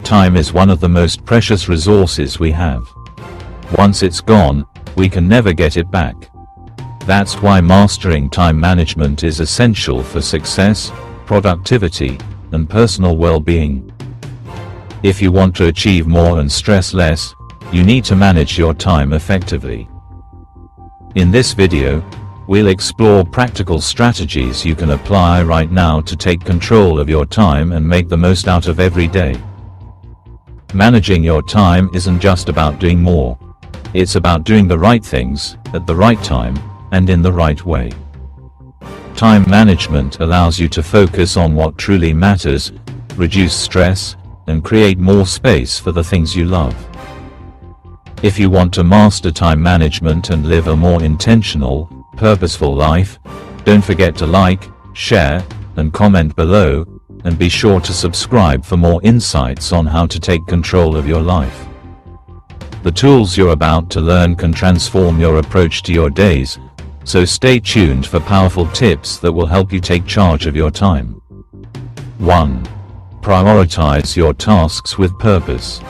Time is one of the most precious resources we have. Once it's gone, we can never get it back. That's why mastering time management is essential for success, productivity, and personal well-being. If you want to achieve more and stress less, you need to manage your time effectively. In this video, we'll explore practical strategies you can apply right now to take control of your time and make the most out of every day. Managing your time isn't just about doing more. It's about doing the right things, at the right time, and in the right way. Time management allows you to focus on what truly matters, reduce stress, and create more space for the things you love. If you want to master time management and live a more intentional, purposeful life, don't forget to like, share, and comment below, and be sure to subscribe for more insights on how to take control of your life. The tools you're about to learn can transform your approach to your days, so stay tuned for powerful tips that will help you take charge of your time. 1. Prioritize your tasks with purpose.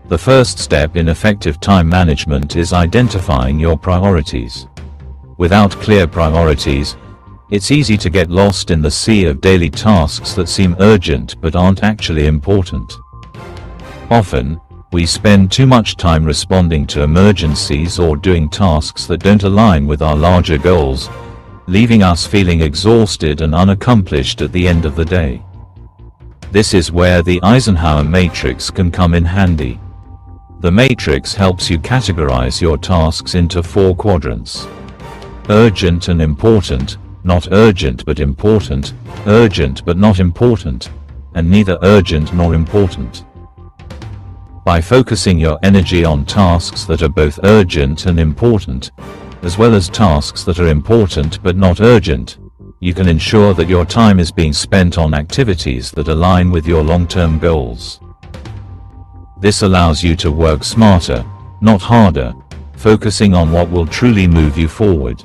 The first step in effective time management is identifying your priorities. Without clear priorities, it's easy to get lost in the sea of daily tasks that seem urgent but aren't actually important. Often, we spend too much time responding to emergencies or doing tasks that don't align with our larger goals, leaving us feeling exhausted and unaccomplished at the end of the day. This is where the Eisenhower matrix can come in handy. The matrix helps you categorize your tasks into 4 quadrants. Urgent and important, not urgent but important, urgent but not important, and neither urgent nor important. By focusing your energy on tasks that are both urgent and important, as well as tasks that are important but not urgent, you can ensure that your time is being spent on activities that align with your long-term goals. This allows you to work smarter, not harder, focusing on what will truly move you forward.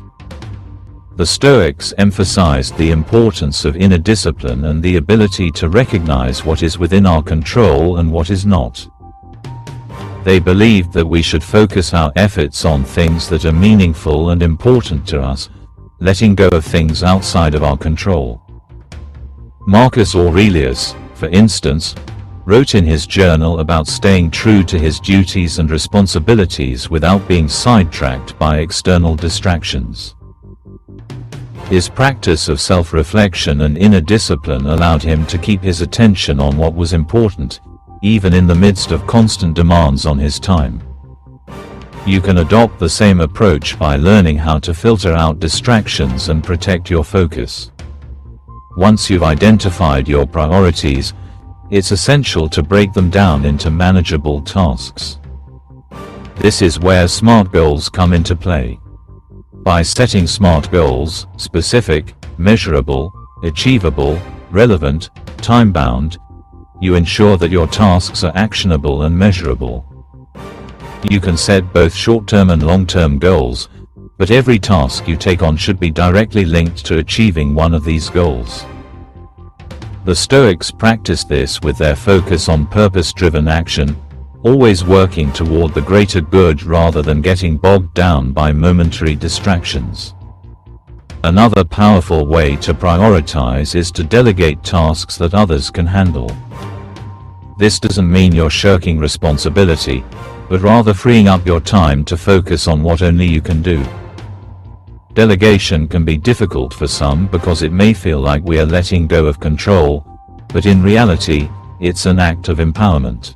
The Stoics emphasized the importance of inner discipline and the ability to recognize what is within our control and what is not. They believed that we should focus our efforts on things that are meaningful and important to us, letting go of things outside of our control. Marcus Aurelius, for instance, wrote in his journal about staying true to his duties and responsibilities without being sidetracked by external distractions. His practice of self-reflection and inner discipline allowed him to keep his attention on what was important, even in the midst of constant demands on his time. You can adopt the same approach by learning how to filter out distractions and protect your focus. Once you've identified your priorities, it's essential to break them down into manageable tasks. This is where SMART goals come into play. By setting SMART goals, specific, measurable, achievable, relevant, time-bound, you ensure that your tasks are actionable and measurable. You can set both short-term and long-term goals, but every task you take on should be directly linked to achieving one of these goals. The Stoics practiced this with their focus on purpose-driven action, always working toward the greater good rather than getting bogged down by momentary distractions. Another powerful way to prioritize is to delegate tasks that others can handle. This doesn't mean you're shirking responsibility, but rather freeing up your time to focus on what only you can do. Delegation can be difficult for some because it may feel like we are letting go of control, but in reality, it's an act of empowerment.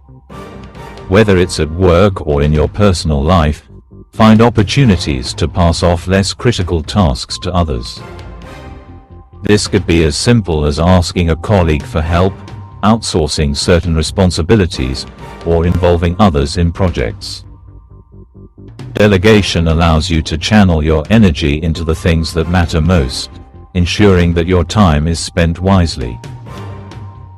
Whether it's at work or in your personal life, find opportunities to pass off less critical tasks to others. This could be as simple as asking a colleague for help, outsourcing certain responsibilities, or involving others in projects. Delegation allows you to channel your energy into the things that matter most, ensuring that your time is spent wisely.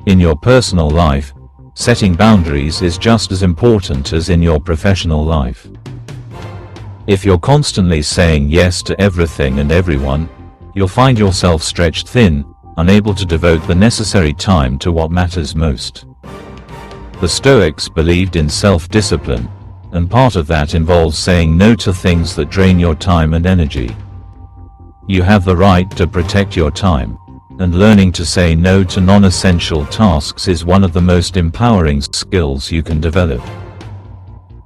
In your personal life, setting boundaries is just as important as in your professional life. If you're constantly saying yes to everything and everyone, you'll find yourself stretched thin, unable to devote the necessary time to what matters most. The Stoics believed in self-discipline, and part of that involves saying no to things that drain your time and energy. You have the right to protect your time, and learning to say no to non-essential tasks is one of the most empowering skills you can develop.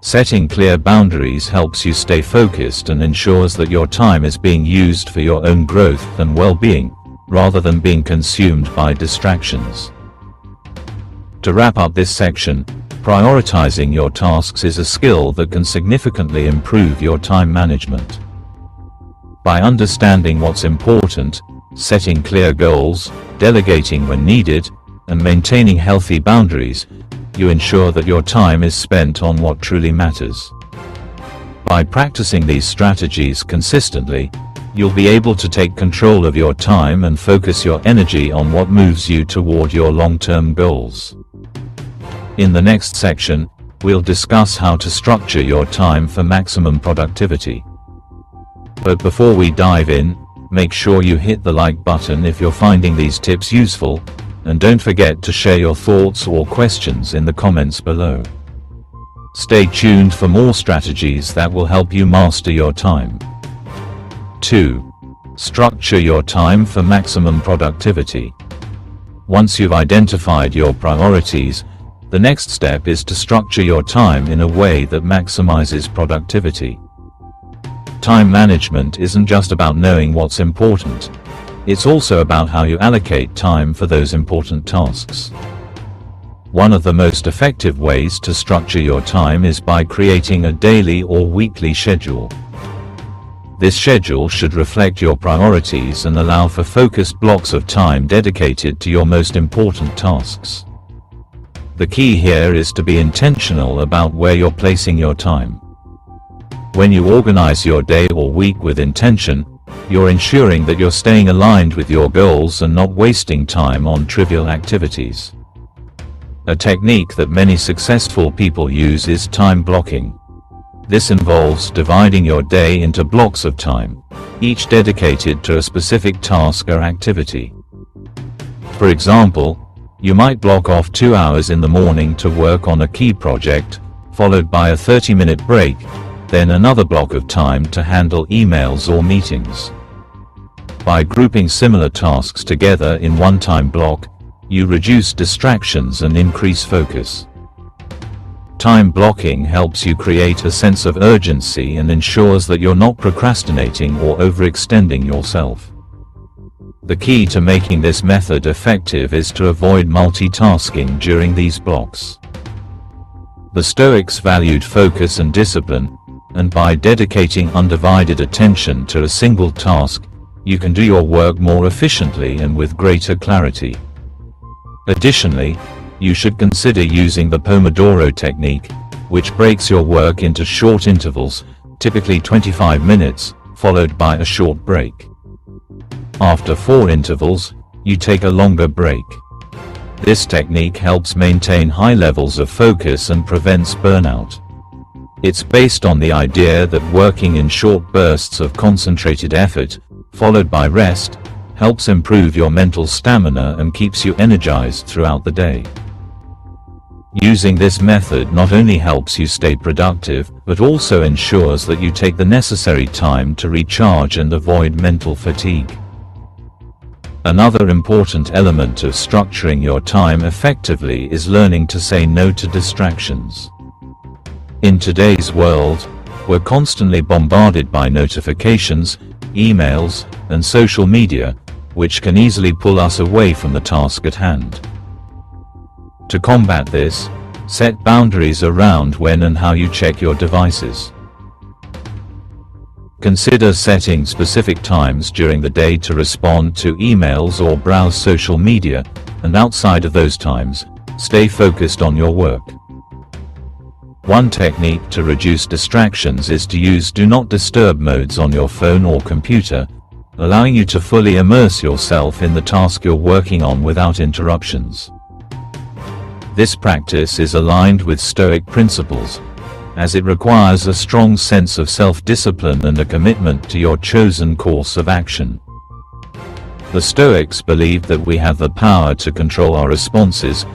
Setting clear boundaries helps you stay focused and ensures that your time is being used for your own growth and well-being, rather than being consumed by distractions. To wrap up this section, prioritizing your tasks is a skill that can significantly improve your time management. By understanding what's important, setting clear goals, delegating when needed, and maintaining healthy boundaries, you ensure that your time is spent on what truly matters. By practicing these strategies consistently, you'll be able to take control of your time and focus your energy on what moves you toward your long-term goals. In the next section, we'll discuss how to structure your time for maximum productivity. But before we dive in, make sure you hit the like button if you're finding these tips useful, and don't forget to share your thoughts or questions in the comments below. Stay tuned for more strategies that will help you master your time. 2. Structure your time for maximum productivity. Once you've identified your priorities, the next step is to structure your time in a way that maximizes productivity. Time management isn't just about knowing what's important. It's also about how you allocate time for those important tasks. One of the most effective ways to structure your time is by creating a daily or weekly schedule. This schedule should reflect your priorities and allow for focused blocks of time dedicated to your most important tasks. The key here is to be intentional about where you're placing your time. When you organize your day or week with intention, you're ensuring that you're staying aligned with your goals and not wasting time on trivial activities. A technique that many successful people use is time blocking. This involves dividing your day into blocks of time, each dedicated to a specific task or activity. For example, you might block off 2 hours in the morning to work on a key project, followed by a 30-minute break, then another block of time to handle emails or meetings. By grouping similar tasks together in one time block, you reduce distractions and increase focus. Time blocking helps you create a sense of urgency and ensures that you're not procrastinating or overextending yourself. The key to making this method effective is to avoid multitasking during these blocks. The Stoics valued focus and discipline, and by dedicating undivided attention to a single task, you can do your work more efficiently and with greater clarity. Additionally, you should consider using the Pomodoro technique, which breaks your work into short intervals, typically 25 minutes, followed by a short break. After 4 intervals, you take a longer break. This technique helps maintain high levels of focus and prevents burnout. It's based on the idea that working in short bursts of concentrated effort, followed by rest, helps improve your mental stamina and keeps you energized throughout the day. Using this method not only helps you stay productive, but also ensures that you take the necessary time to recharge and avoid mental fatigue. Another important element of structuring your time effectively is learning to say no to distractions. In today's world, we're constantly bombarded by notifications, emails, and social media, which can easily pull us away from the task at hand. To combat this, set boundaries around when and how you check your devices. Consider setting specific times during the day to respond to emails or browse social media, and outside of those times, stay focused on your work. One technique to reduce distractions is to use Do Not Disturb modes on your phone or computer, allowing you to fully immerse yourself in the task you're working on without interruptions. This practice is aligned with Stoic principles, as it requires a strong sense of self-discipline and a commitment to your chosen course of action. The Stoics believed that we have the power to control our responses,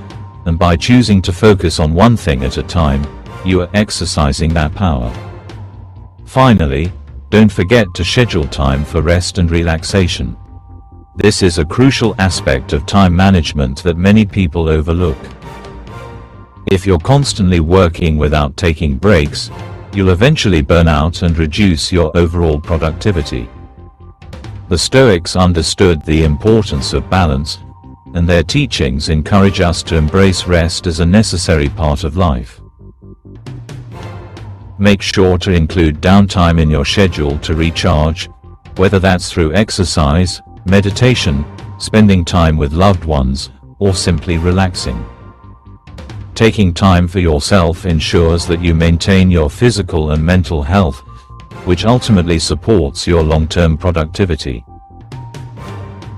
and by choosing to focus on one thing at a time, you are exercising that power. Finally, don't forget to schedule time for rest and relaxation. This is a crucial aspect of time management that many people overlook. If you're constantly working without taking breaks, you'll eventually burn out and reduce your overall productivity. The Stoics understood the importance of balance, and their teachings encourage us to embrace rest as a necessary part of life. Make sure to include downtime in your schedule to recharge, whether that's through exercise, meditation, spending time with loved ones, or simply relaxing. Taking time for yourself ensures that you maintain your physical and mental health, which ultimately supports your long-term productivity.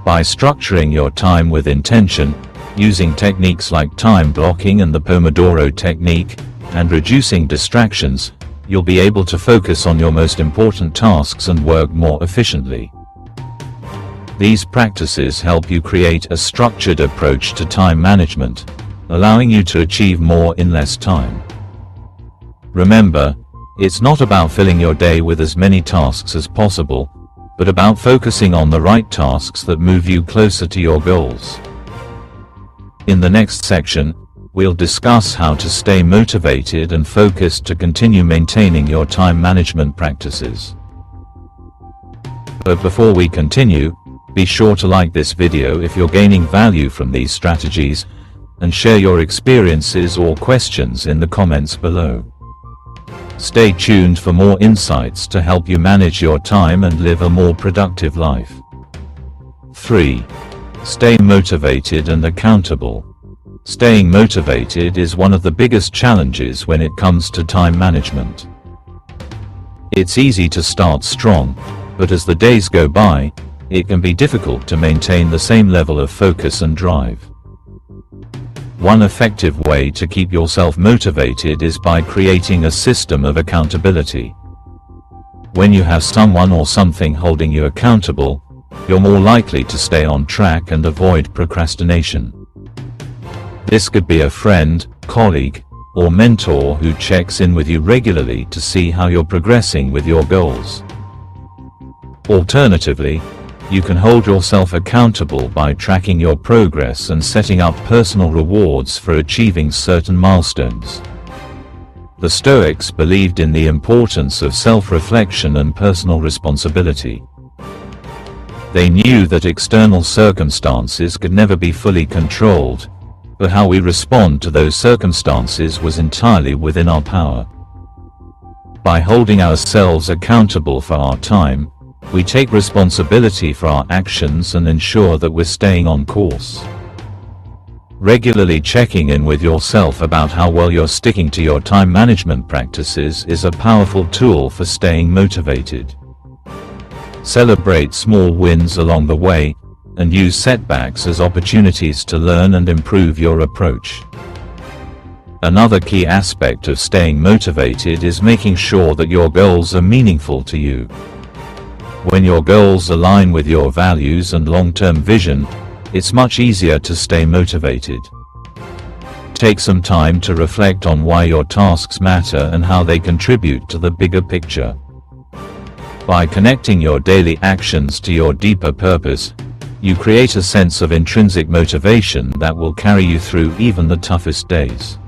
By structuring your time with intention, using techniques like time blocking and the Pomodoro technique, and reducing distractions, you'll be able to focus on your most important tasks and work more efficiently. These practices help you create a structured approach to time management, allowing you to achieve more in less time. Remember, it's not about filling your day with as many tasks as possible, but about focusing on the right tasks that move you closer to your goals. In the next section, we'll discuss how to stay motivated and focused to continue maintaining your time management practices. But before we continue, be sure to like this video if you're gaining value from these strategies, and share your experiences or questions in the comments below. Stay tuned for more insights to help you manage your time and live a more productive life. 3. Stay motivated and accountable. Staying motivated is one of the biggest challenges when it comes to time management. It's easy to start strong, but as the days go by, it can be difficult to maintain the same level of focus and drive. One effective way to keep yourself motivated is by creating a system of accountability. When you have someone or something holding you accountable, you're more likely to stay on track and avoid procrastination. This could be a friend, colleague, or mentor who checks in with you regularly to see how you're progressing with your goals. Alternatively, you can hold yourself accountable by tracking your progress and setting up personal rewards for achieving certain milestones. The Stoics believed in the importance of self-reflection and personal responsibility. They knew that external circumstances could never be fully controlled, but how we respond to those circumstances was entirely within our power. By holding ourselves accountable for our time, we take responsibility for our actions and ensure that we're staying on course. Regularly checking in with yourself about how well you're sticking to your time management practices is a powerful tool for staying motivated. Celebrate small wins along the way, and use setbacks as opportunities to learn and improve your approach. Another key aspect of staying motivated is making sure that your goals are meaningful to you. When your goals align with your values and long-term vision, it's much easier to stay motivated. Take some time to reflect on why your tasks matter and how they contribute to the bigger picture. By connecting your daily actions to your deeper purpose, you create a sense of intrinsic motivation that will carry you through even the toughest days.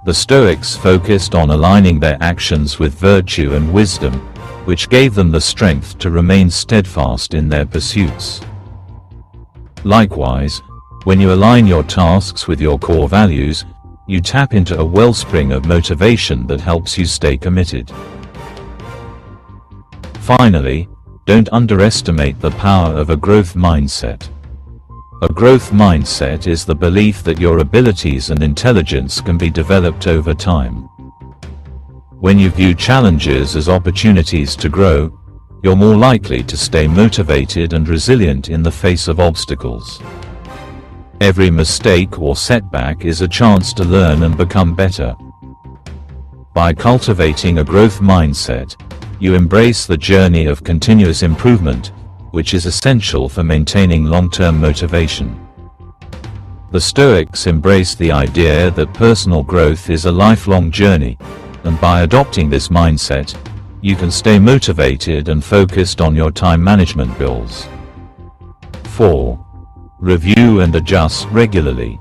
The Stoics focused on aligning their actions with virtue and wisdom, which gave them the strength to remain steadfast in their pursuits. Likewise, when you align your tasks with your core values, you tap into a wellspring of motivation that helps you stay committed. Finally, don't underestimate the power of a growth mindset. A growth mindset is the belief that your abilities and intelligence can be developed over time. When you view challenges as opportunities to grow, you're more likely to stay motivated and resilient in the face of obstacles. Every mistake or setback is a chance to learn and become better. By cultivating a growth mindset, you embrace the journey of continuous improvement, which is essential for maintaining long-term motivation. The Stoics embraced the idea that personal growth is a lifelong journey, and by adopting this mindset, you can stay motivated and focused on your time management goals. 4. Review and adjust regularly.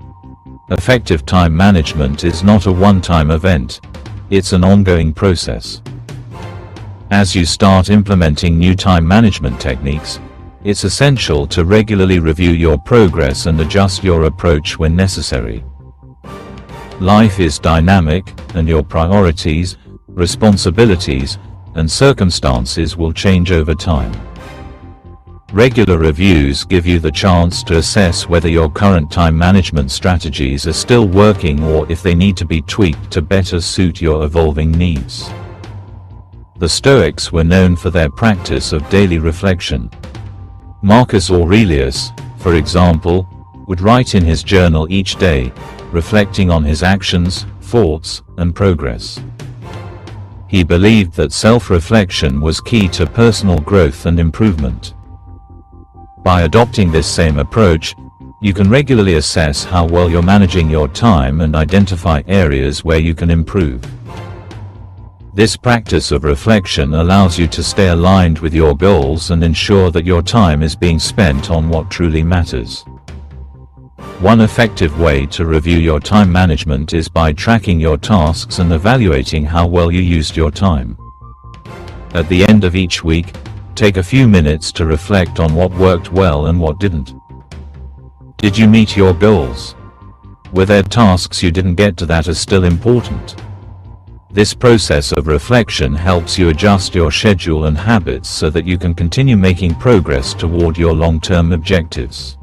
Effective time management is not a one-time event, it's an ongoing process. As you start implementing new time management techniques, it's essential to regularly review your progress and adjust your approach when necessary. Life is dynamic, and your priorities, responsibilities, and circumstances will change over time. Regular reviews give you the chance to assess whether your current time management strategies are still working or if they need to be tweaked to better suit your evolving needs. The Stoics were known for their practice of daily reflection. Marcus Aurelius, for example, would write in his journal each day, reflecting on his actions, thoughts, and progress. He believed that self-reflection was key to personal growth and improvement. By adopting this same approach, you can regularly assess how well you're managing your time and identify areas where you can improve. This practice of reflection allows you to stay aligned with your goals and ensure that your time is being spent on what truly matters. One effective way to review your time management is by tracking your tasks and evaluating how well you used your time. At the end of each week, take a few minutes to reflect on what worked well and what didn't. Did you meet your goals? Were there tasks you didn't get to that are still important? This process of reflection helps you adjust your schedule and habits so that you can continue making progress toward your long-term objectives.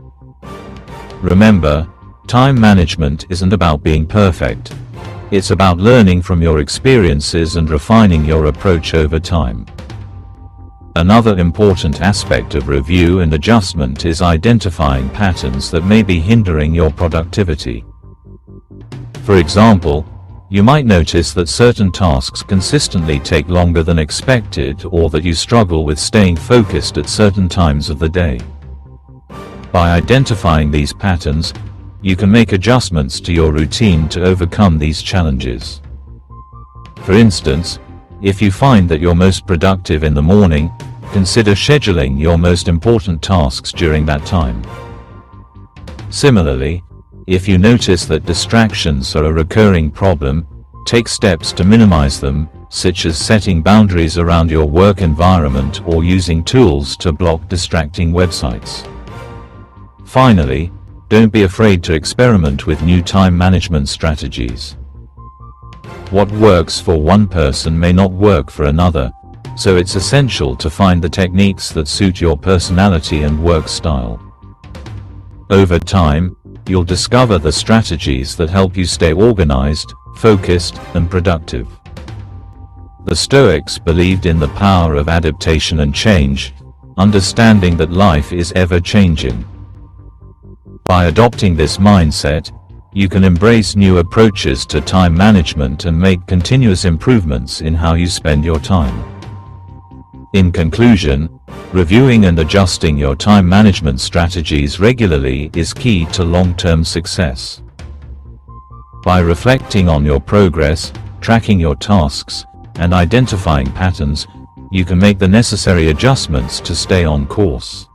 Remember, time management isn't about being perfect. It's about learning from your experiences and refining your approach over time. Another important aspect of review and adjustment is identifying patterns that may be hindering your productivity. For example, you might notice that certain tasks consistently take longer than expected, or that you struggle with staying focused at certain times of the day. By identifying these patterns, you can make adjustments to your routine to overcome these challenges. For instance, if you find that you're most productive in the morning, consider scheduling your most important tasks during that time. Similarly, if you notice that distractions are a recurring problem, take steps to minimize them, such as setting boundaries around your work environment or using tools to block distracting websites. Finally, don't be afraid to experiment with new time management strategies. What works for one person may not work for another, so it's essential to find the techniques that suit your personality and work style. Over time, you'll discover the strategies that help you stay organized, focused, and productive. The Stoics believed in the power of adaptation and change, understanding that life is ever-changing. By adopting this mindset, you can embrace new approaches to time management and make continuous improvements in how you spend your time. In conclusion, reviewing and adjusting your time management strategies regularly is key to long-term success. By reflecting on your progress, tracking your tasks, and identifying patterns, you can make the necessary adjustments to stay on course.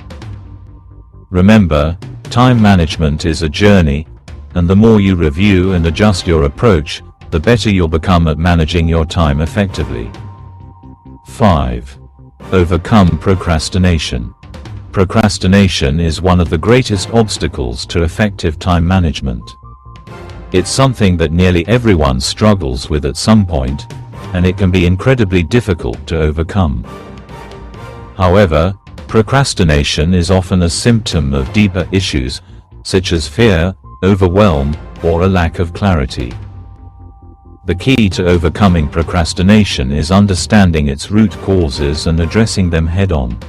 Remember, time management is a journey, and the more you review and adjust your approach, the better you'll become at managing your time effectively. 5. Overcome procrastination. Procrastination is one of the greatest obstacles to effective time management. It's something that nearly everyone struggles with at some point, and it can be incredibly difficult to overcome. However, procrastination is often a symptom of deeper issues, such as fear, overwhelm, or a lack of clarity. The key to overcoming procrastination is understanding its root causes and addressing them head-on.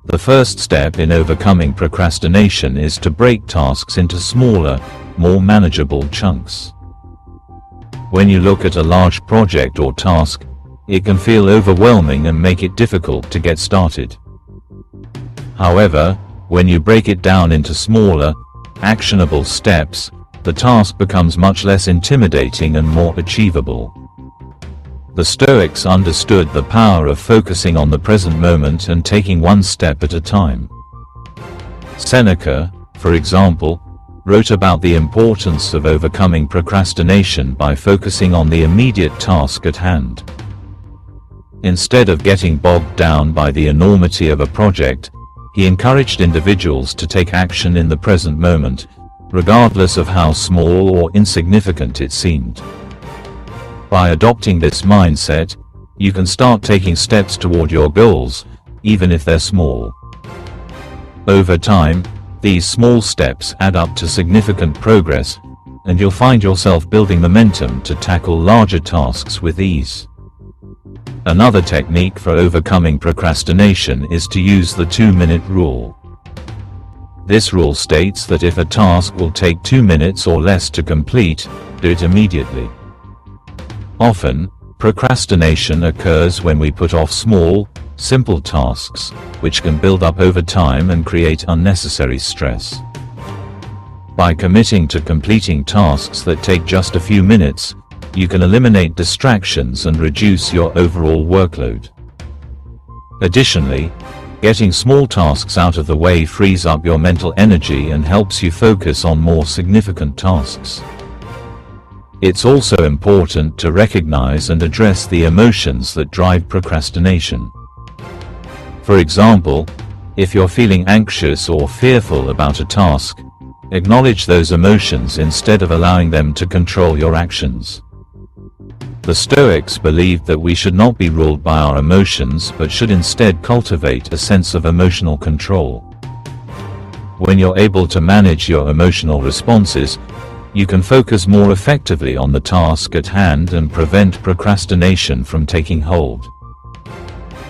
The first step in overcoming procrastination is to break tasks into smaller, more manageable chunks. When you look at a large project or task, it can feel overwhelming and make it difficult to get started. However, when you break it down into smaller, actionable steps, the task becomes much less intimidating and more achievable. The Stoics understood the power of focusing on the present moment and taking one step at a time. Seneca, for example, wrote about the importance of overcoming procrastination by focusing on the immediate task at hand. Instead of getting bogged down by the enormity of a project, he encouraged individuals to take action in the present moment, regardless of how small or insignificant it seemed. By adopting this mindset, you can start taking steps toward your goals, even if they're small. Over time, these small steps add up to significant progress, and you'll find yourself building momentum to tackle larger tasks with ease. Another technique for overcoming procrastination is to use the 2-minute rule. This rule states that if a task will take 2 minutes or less to complete, do it immediately. Often, procrastination occurs when we put off small, simple tasks, which can build up over time and create unnecessary stress. By committing to completing tasks that take just a few minutes, you can eliminate distractions and reduce your overall workload. Additionally, getting small tasks out of the way frees up your mental energy and helps you focus on more significant tasks. It's also important to recognize and address the emotions that drive procrastination. For example, if you're feeling anxious or fearful about a task, acknowledge those emotions instead of allowing them to control your actions. The Stoics believed that we should not be ruled by our emotions but should instead cultivate a sense of emotional control. When you're able to manage your emotional responses, you can focus more effectively on the task at hand and prevent procrastination from taking hold.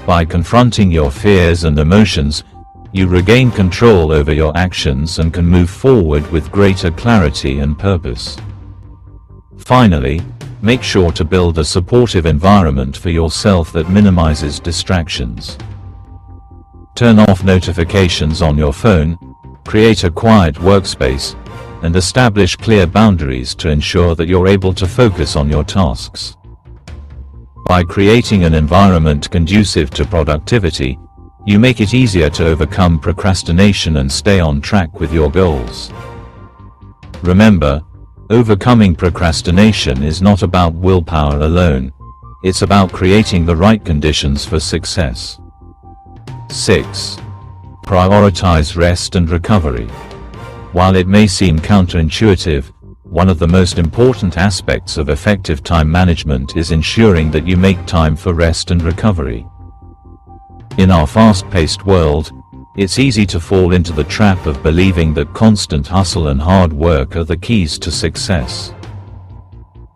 By confronting your fears and emotions, you regain control over your actions and can move forward with greater clarity and purpose. Finally, make sure to build a supportive environment for yourself that minimizes distractions. Turn off notifications on your phone, create a quiet workspace, and establish clear boundaries to ensure that you're able to focus on your tasks. By creating an environment conducive to productivity, you make it easier to overcome procrastination and stay on track with your goals. Remember, overcoming procrastination is not about willpower alone, it's about creating the right conditions for success. 6. Prioritize rest and recovery. While it may seem counterintuitive, one of the most important aspects of effective time management is ensuring that you make time for rest and recovery. In our fast-paced world, it's easy to fall into the trap of believing that constant hustle and hard work are the keys to success.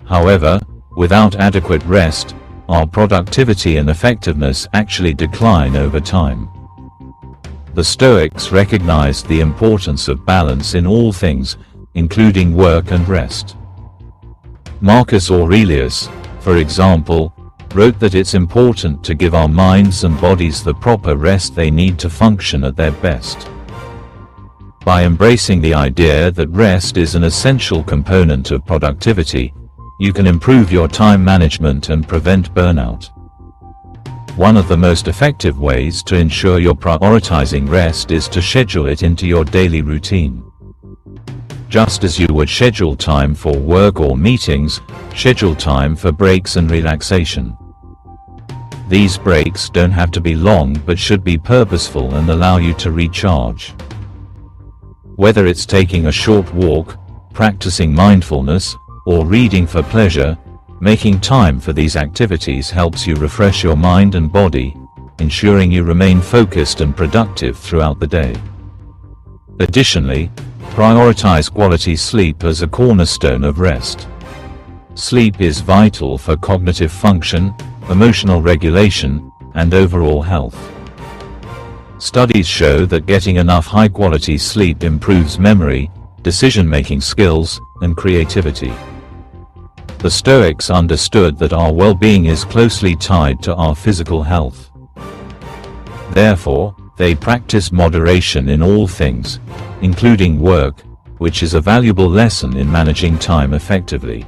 However, without adequate rest, our productivity and effectiveness actually decline over time. The Stoics recognized the importance of balance in all things, including work and rest. Marcus Aurelius, for example, wrote that it's important to give our minds and bodies the proper rest they need to function at their best. By embracing the idea that rest is an essential component of productivity, you can improve your time management and prevent burnout. One of the most effective ways to ensure you're prioritizing rest is to schedule it into your daily routine. Just as you would schedule time for work or meetings, schedule time for breaks and relaxation. These breaks don't have to be long but should be purposeful and allow you to recharge. Whether it's taking a short walk, practicing mindfulness, or reading for pleasure, making time for these activities helps you refresh your mind and body, ensuring you remain focused and productive throughout the day. Additionally, prioritize quality sleep as a cornerstone of rest. Sleep is vital for cognitive function, emotional regulation, and overall health. Studies show that getting enough high-quality sleep improves memory, decision-making skills, and creativity. The Stoics understood that our well-being is closely tied to our physical health. Therefore, they practice moderation in all things, including work, which is a valuable lesson in managing time effectively.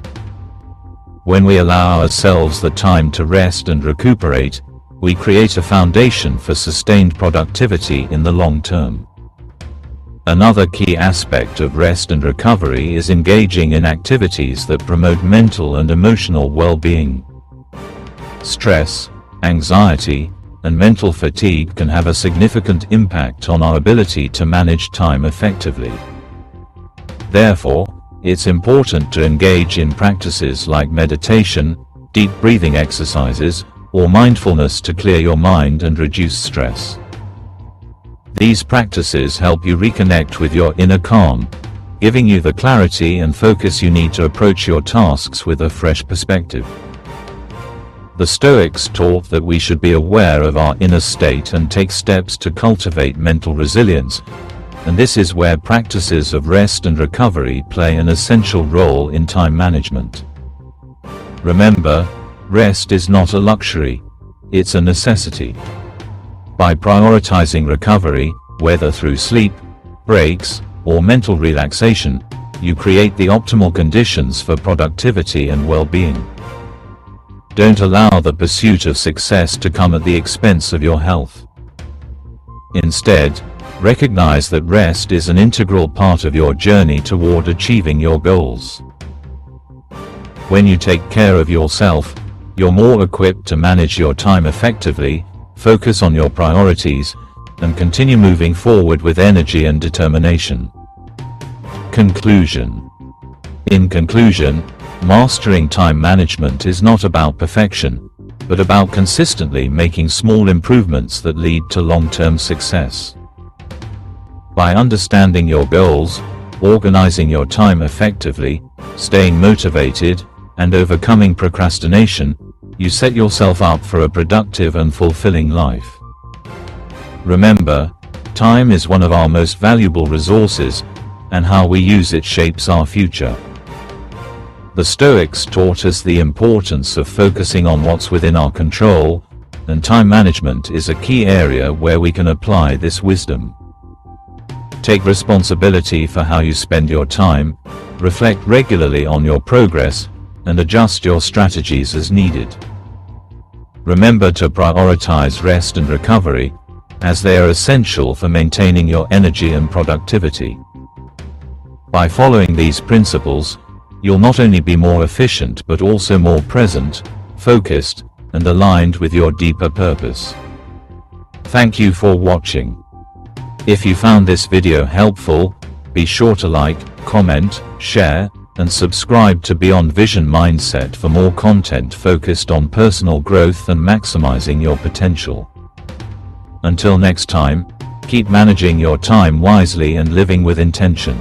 When we allow ourselves the time to rest and recuperate, we create a foundation for sustained productivity in the long term. Another key aspect of rest and recovery is engaging in activities that promote mental and emotional well-being. Stress, anxiety, and mental fatigue can have a significant impact on our ability to manage time effectively. Therefore, it's important to engage in practices like meditation, deep breathing exercises, or mindfulness to clear your mind and reduce stress. These practices help you reconnect with your inner calm, giving you the clarity and focus you need to approach your tasks with a fresh perspective. The Stoics taught that we should be aware of our inner state and take steps to cultivate mental resilience, and this is where practices of rest and recovery play an essential role in time management. Remember, rest is not a luxury, it's a necessity. By prioritizing recovery, whether through sleep, breaks, or mental relaxation, you create the optimal conditions for productivity and well-being. Don't allow the pursuit of success to come at the expense of your health. Instead, recognize that rest is an integral part of your journey toward achieving your goals. When you take care of yourself, you're more equipped to manage your time effectively, focus on your priorities, and continue moving forward with energy and determination. Conclusion. In conclusion, mastering time management is not about perfection, but about consistently making small improvements that lead to long-term success. By understanding your goals, organizing your time effectively, staying motivated, and overcoming procrastination, you set yourself up for a productive and fulfilling life. Remember, time is one of our most valuable resources, and how we use it shapes our future. The Stoics taught us the importance of focusing on what's within our control, and time management is a key area where we can apply this wisdom. Take responsibility for how you spend your time, reflect regularly on your progress, and adjust your strategies as needed. Remember to prioritize rest and recovery, as they are essential for maintaining your energy and productivity. By following these principles, you'll not only be more efficient but also more present, focused, and aligned with your deeper purpose. Thank you for watching. If you found this video helpful, be sure to like, comment, share, and subscribe to Beyond Vision Mindset for more content focused on personal growth and maximizing your potential. Until next time, keep managing your time wisely and living with intention.